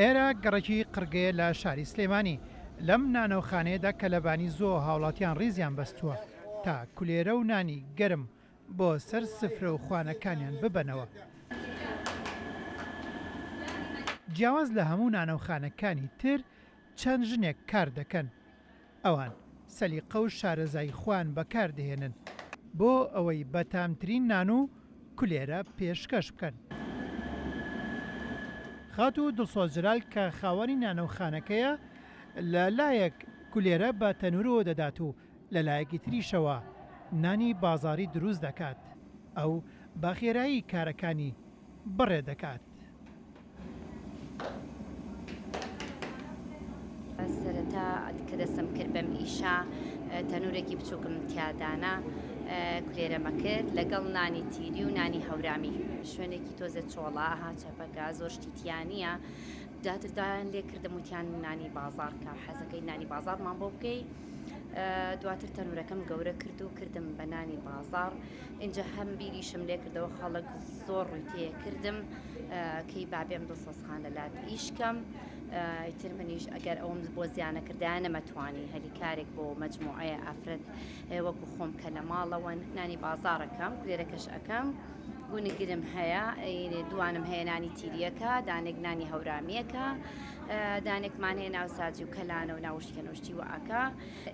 ئێرە گەڕێکی قڕگەیە لە شاری سلێمانی لەم نانەوخانەیەدا کە لەبانی زۆر هاوڵاتیان ڕیزیان بەستووە تا کولێرە و نانی گەرم بۆ سەر سفرە و خوانەکانیان ببەنەوە. جیاواز لە هەموو نانەوخانەکانی تر چەند ژنێک کار دەکەن. ئەوان سەلیقە و شارەزای خوان بەکاردەهێنن بۆ ئەوەی بەتامترین نان و کولێرە پێشکەش بکەن. خات و دڵسۆز جلال کە خاوەنی نانەوخانەکەیە لە لایەک کولێرە بە تەنورەوە دەدات و لە لایەکی تریشەوە نانی بازاڕی دروست دەکات. ئەو بە خێرایی کارەکانی بڕێ دەکات. سەرەتا کە دەستم کرد بەم ئیشا تەنورێکی بچووکم تیادانا کولێرەمە کرد لەگەڵ نانی تیری و نانی هەورامی شوێنێکی تۆزە چۆڵا ها چەپەکە زۆر شتیتیانە دادان لێ کردم وتیان نانی بازار کە حەزەکەی نانی بازارمان بۆ بکەی. دواتر تەنورەکەم گەورە کرد و کردم بە نانی بازار. اینجا هەم بیریشم لێ کردەوە خەڵک زۆر ڕووی تێ کردم کەی بابێم دڵسۆزخان لەلات ئیشکەم. ئیتر منیش ئەگەر ئەوم بۆ زیانە کردیان نەمەتوانی هەلی کارێک بۆ مەجموعەیە ئافرەت وەکو خۆم کە لە ماڵەوە نانی بازارەکەم کولێرەکەش ئەەکەم گونەگرم هەیە دوانم هەیە نانی تیریەکە دانێک نانی هەورامیەکە دانێکمان هەیە ناوساجی و کەلانە و ناوشکەنوشتی و ئاکە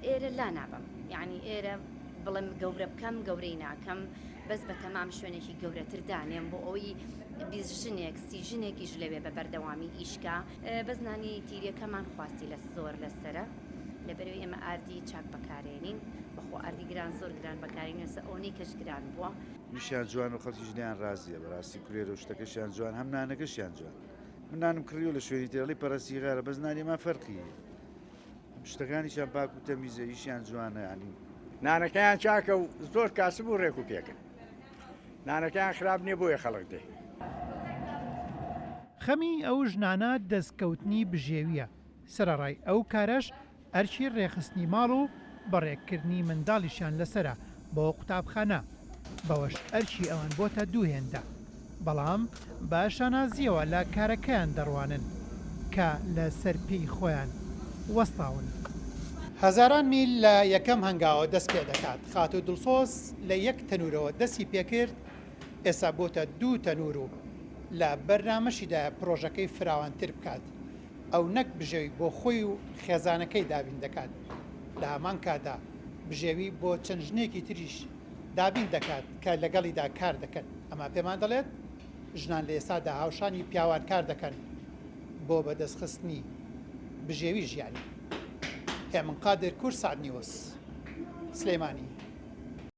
ئێرە لا نابم یعنی ئێرە بڵم گەورە بکەم گەورەی ناکەم بەس بە تەمام شوێنێکی گەورەتر دانێم بۆ ئەوەی ژنێک سی ژنێکیش لەوێ بە بەردەوامی ئیشکا بەس نانی تیریەکەمان خواستی لە زۆر لەسرە لەبەرەوەی ئێمە ئاردی چاک بەکارێنین بەخۆ ئاردی گران زۆر گران بەکارێنین سە ئەوەی کەش گران بووە میشیان جوان و خەڵکی ژنیان ڕازیە بەڕاستی کولێرە و شتەکەشیان جوان هەم نانەکەشیان جوان من نانم کڕیوە لە شوێنی تێڵی پەرەستی غارە بەس نانیمان فەرقی شتەکانیشیان پاک و تەمیزە ئیشیان جوانە ینی نانەکەیان چاکە و زۆر کاسب و ڕێک و پێکن نانەکەیان خراپ نییە بۆیە خەڵک دێ. خەمی ئەو ژنانە دەستکەوتنی بژێویە سەرەڕای ئەو کارەش ئەرچی ڕێخستنی ماڵ و بەڕێکردنی منداڵیشیان لەسرە بۆ قوتابخانە بەوەش ئەرچی ئەوان بۆتە دووهێندا بەڵام بە شانازیەوە لە کارەکەیان دەڕوانن کە لە سەرپێی خۆیان وەستاون. هەزاران میل لە یەکەم هەنگاوە دەست پێ دەکات خات و دڵسۆز لە یەک تەنورەوە دەستی پێکرد ئێستا بۆتە دوو تەنور و لە بەرنامەشیدا پرۆژەکەی فراوانتر بکات ئەو نەک بژێوی بۆ خۆی و خێزانەکەی دابین دەکات لە هەمان کادا بژێوی بۆ چەند ژنێکی تریش دابین دەکات کە لەگەڵیدا کار دەکەن ئەمە پێمان دەڵێت ژنان لە ئێستادا هاوشانی پیاوان کار دەکەن بۆ بەدەستخستنی بژێوی ژیانی. هێمن قادر کورسان نیوز سلێمانی.